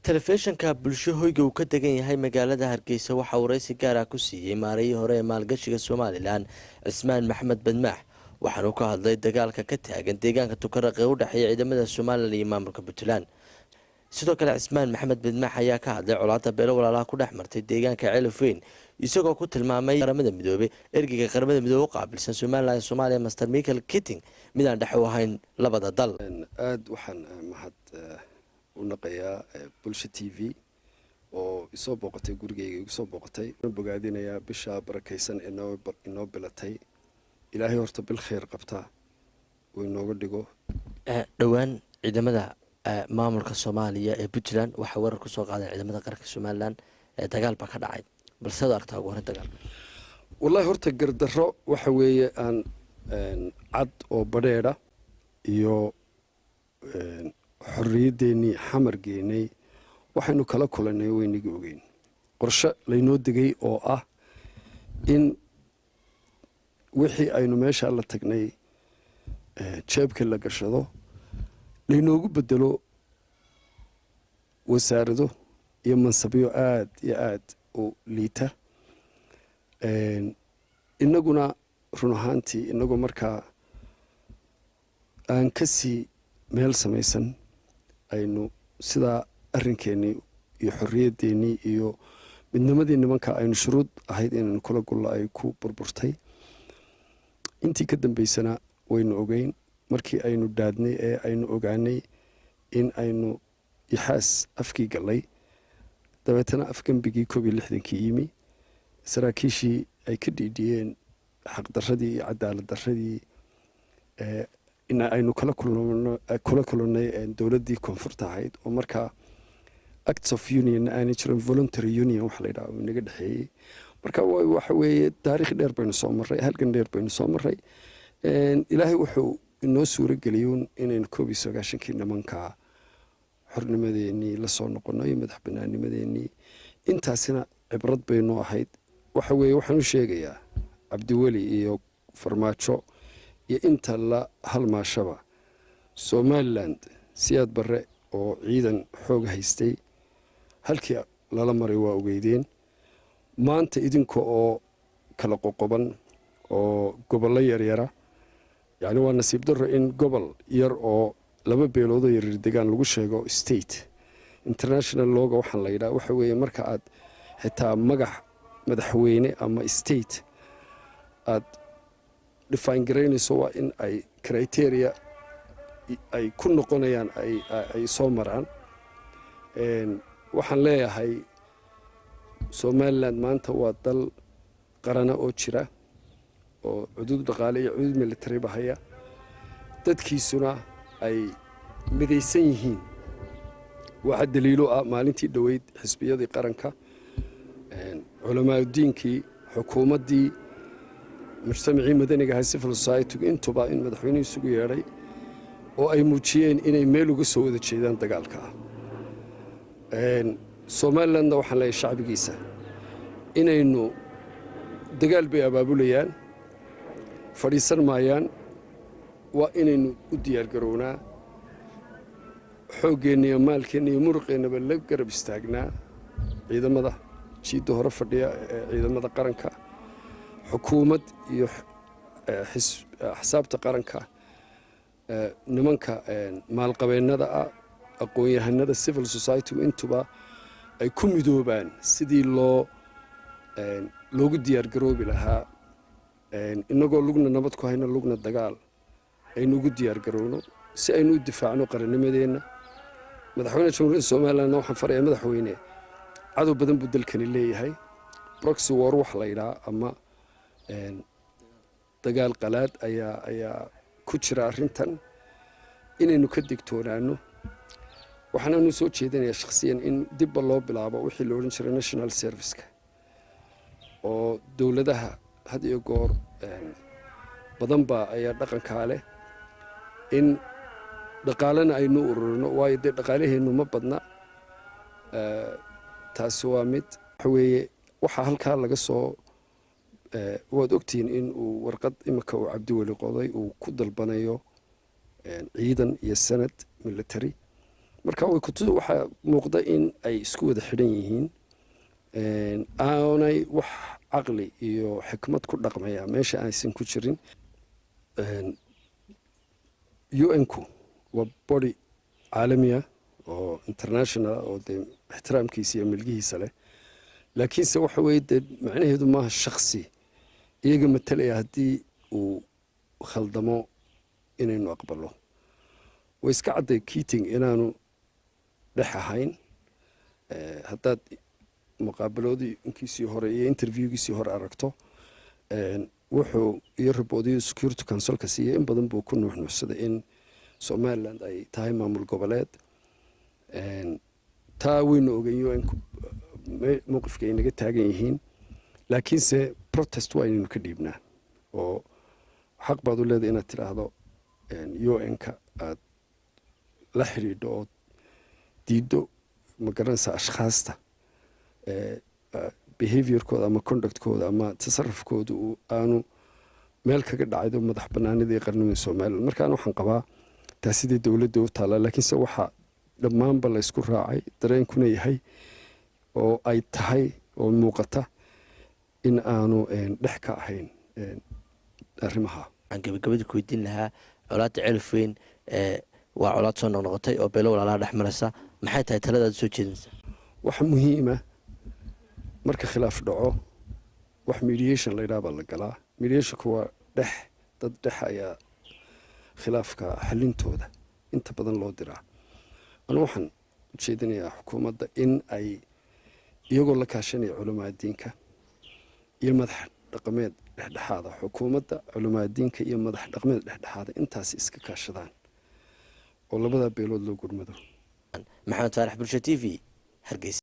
telefishinka bulsho hoyga uu ka degan yahay magaalada Hargeysa waxa uu wareysi gaar ah ku siiyay maarayii hore ee maalgashiga Somaliland Cismaan Maxamed Badmaax waxaanu ka hadlay dagaalka ka taagan deegaanka Tukaraq ee u dhaxeeya ciidamada Somaliland iyo maamulka Puntland. sidoo kale Cismaan Maxamed Badmaax ayaa ka hadlay colaadda beelo walaalaha ku dhex martay deegaanka Ceelafweyn isagoo ku tilmaamay qaramada midoobay ergeyga qaramada midoobay u qaabilsan Somaliland iyo Soomaaliya Master Michael Keating midaan dhex u ahayn labada dal. aad waxaan mahad u naqayaa bulsho TV oo isoo booqatay gurigeyga igu soo booqatay bogaadinaya bisha barakeysan inoo bilatay ilaahay horta bil khayr qabta oo inooga dhigo dhawaan ciidamada maamulka Soomaaliya ee Puntland waxa warar ku soo qaaday ciidamada qaranka Somaliland dagaal ba ka dhacay balse aad aragtaa ugu hor dagaal wallahi horta gardarro waxa weeye aan cad oo badheera iyo xorriyadeennii xamargeennay waxaynu kala kulanay weynigii ogeyn qorshe laynoo degay oo ah in wixii aynu meesha la tagnay jeebka la gashado laynoogu bedelo wasaarado iyo mansabyo aad iyo aad u liita innaguna run ahaantii inagoo markaa aan ka sii meel samaysan aynu sidaa arrinkeenii iyo xorriyadeennii iyo midnimadii nimanka aynu shuruud ahayd inaynu kula gullo ay ku burburtay intii ka dambaysana waynu ogeyn markii aynu dhaadnay ee aynu ogaanay in aynu ixaas afkii gallay dabeetana afgembigii 61 yimi saraakiishii ay ka dhiidhiyeen xaqdarradii iyo cadaalad darradii in aynu kula kulannay dowladdii koonfurta ahayd oo markaa acts of union aanay jirin voluntary union wax la yidhaahdo inaga dhexeeyey marka waxa weeye taariikh dheer baynu soo marray halgan dheer baynu soo marray ilaahay wuxuu inoo suuro geliyay inaynu 19 nimanka xornimadeennii la soo noqono iyo madax bannaanimadeennii intaasina cibrad baynu ahayd waxa weeye waxaan u sheegayaa cabdiweli iyo farmaajo iyo inta la halmaashaba Somaliland siyaad barre oo ciidan xoog haystay halkii lala maray waa ogeydeen maanta idinka oo kala qoqoban oo gobollo yaryara yani waa nasiib darro in gobol yar oo laba beelood oo yaryar degaan lagu sheego state international looga waxaan la yidhaahdaa waxa weeye marka aad xitaa magac madaxweyne ama state aad define garaynayso waa in ay criteria ay ku noqonayaan ay soo maraan waxaan leeyahay Somaliland maanta waa dal qarana oo jira oo xuduud dhaqaale iyo xuduud military bahaya dadkiisuna ay midaysan yihiin waxa daliilo ah maalintii dhaweyd xisbiyadii qaranka culimaadudiinkii xukuumaddii mujtamacii madaniga ah civil society intuba in madaxweynuhu isugu yeedhay oo ay muujiyeen inay meel uga soo wada jeedaan dagaalka Somalilandna waxaan leeyahay shacbigiisa inaynu dagaal bay abaabulayaan fadhiisan maayaan waa inaynu u diyaar garownaa xooggeena iyo maalkeena iyo muruqeenaba la garab istaagnaa ciidamada jiidda hore fadhiya ciidamada qaranka xukuumad iyo xisaabta qaranka nimanka maalqabeennada ah aqoon-yahanada civil society intuba ay ku midoobaan sidii loogu diyaar garoobi lahaa inagoo lugna nabad ku hayno lugna dagaal aynu ugu diyaar garowno si aynu u difaacno qarannimadeenna madaxweynaha jamhuuriyadda Somaliland waxaan farayaa madaxweyne cadow badan buu dalkani leeyahay proxy war wax la yidhaa ama dagaal qalaad ayaa ku jira arrintan inaynu ka digtoonaano waxaanu soo jeedinayaa shakhsiyan in dibba loo bilaabo wixii la oran jiray national service-ka oo dowladaha had iyo goor badan baa ayaa dhaqanka leh in dhaqaalena aynu ururino waayo dee dhaqaalaheennu ma badna taasi waa mid waxa weeye waxaa halkaa laga soo waad ogtihiin in uu warqad imika uu cabdiweli qoday uu ku dalbanayo ciidan iyo sanad military marka waxaa muuqda in ay isku wada xidhan yihiin aanay wax caqli iyo xikmad ku dhaqmaya meesha aysan ku jirin. UN-ku waa body caalamiya oo international oo dee ixtiraamkiisa iyo milgihiisa leh, laakiinse waxa weeye dee macnaheedu maaha shaksi iyaga matalaya haddii uu khaldamo inaynu aqbalo. way iska cadday Keating inaanu dhex ahayn. haddaad muqaabaloodii inkiisii hore iyo interviewgiisii hore aragto wuxuu iyo riboodiyada Security Councilka siiyey in badan buu ku nuuxnuuxsaday in Somaliland ay tahay maamul goboleed. taa waynu ogeyn UN-ku mowqifka ay naga taagan yihiin, laakiinse protest waa inaynu ka dhiibnaa oo xaq baad u leedahay inaad tidhaahdo UN-ka aad la xidhiidho oo diiddo ma garanaysa ashkhaasta behaviorkooda ama conductkooda ama tasarufkooda aanu meel kaga dhacaydo madax banaanida iyo qarnimada Soomaaliland. markaan waxaan qabaa taa sidii dowladda u taala, laakiinse waxaa dhammaanba la isku raacay dareenkuna yahay oo ay tahay oo muuqata in aanu dhex ka ahayn arrimaha. waxaan gabagabadii ku weydiin lahaa colaadda Ceelaf Weyn waa colaad soo noqnoqotay oo beelo walaalaha dhex maraysa, maxay tahay taladaad soo jeedinaysaa? waxa muhiima marka khilaaf dhaco wax mediation la yidhaha baa la galaa. mediationku waa dad dhex ayaa khilaafka xalintooda inta badan loo diraa. anu waxaan ujeedinayaa xukuumadda in ay iyagoo la kaashanaya culamaa diinka iyo madax dhaqameed dhexdhexaada, xukuumadda culamaa diinka iyo madax dhaqameed dhexdhexaada intaasi iska kaashadaan oo labada beelood loo gurmado. maxamed faarax, Bulsho TV, Hargeysa.